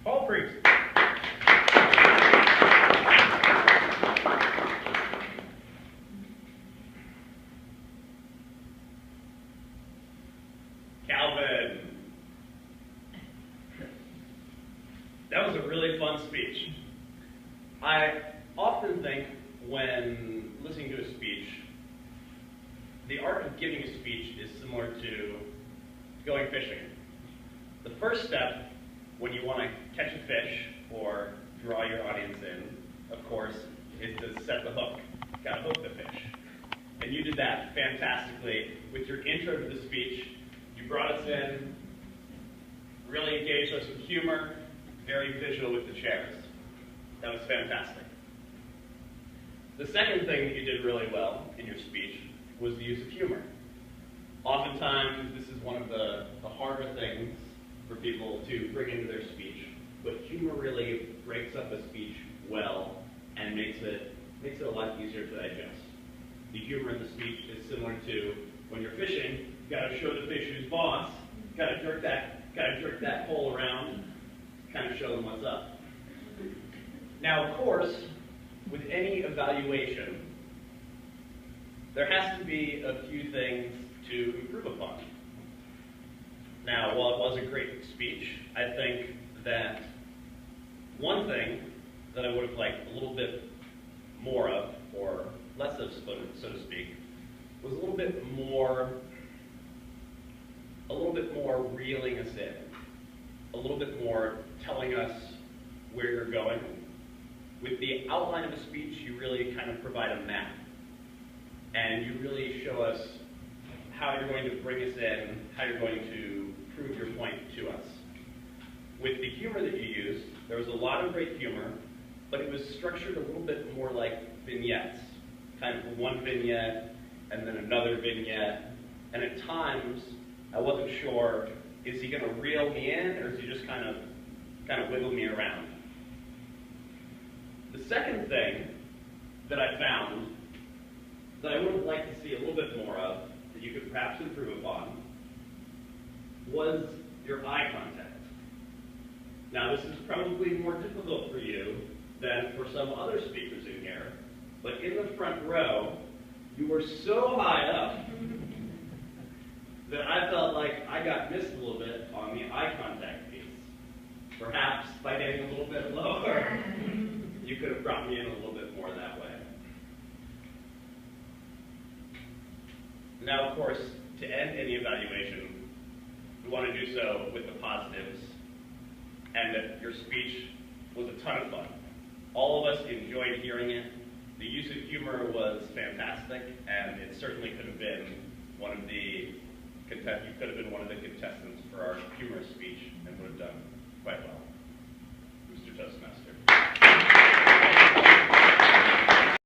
Paul Priest. Calvin. That was a really fun speech. I often think when listening to a speech, the art of giving a speech is similar to going fishing. The first step when you want to catch a fish or draw your audience in, of course, is to set the hook. Got to hook the fish. And you did that fantastically with your intro to the speech. You brought us in, really engaged us with humor, very visual with the chairs. That was fantastic. The second thing that you did really well in your speech was the use of humor. Oftentimes, this is one of the harder things for people to bring into their speech, but humor really breaks up a speech well and makes it a lot easier to digest. The humor in the speech is similar to when you're fishing, you got to show the fish who's boss, got to jerk that pole around, kind of show them what's up. Now, of course, with any evaluation, there has to be a few things to improve upon. Now, while it was a great speech, I think that one thing that I would have liked a little bit more of, or less of, so to speak, was a little bit more reeling us in, a little bit more telling us where you're going. With the outline of a speech, you really kind of provide a map, and you really show us how you're going to bring us in, how you're going to prove your point to us. With the humor that you used, there was a lot of great humor, but it was structured a little bit more like vignettes, kind of one vignette and then another vignette, and at times I wasn't sure, is he going to reel me in, or is he just kind of wiggle me around? The second thing that I found that I would have liked to see a little bit more of, that you could perhaps improve upon, was your eye contact. Now, this is probably more difficult for you than for some other speakers in here, but in the front row, you were so high up that I felt like I got missed a little bit on the eye contact piece. Perhaps by getting a little bit lower, you could have brought me in a little bit more that way. Now, of course, to end any evaluation, we want to do so with the positives, and that your speech was a ton of fun. All of us enjoyed hearing it. The use of humor was fantastic, and it certainly could have been one of the contestants for our humorous speech and would have done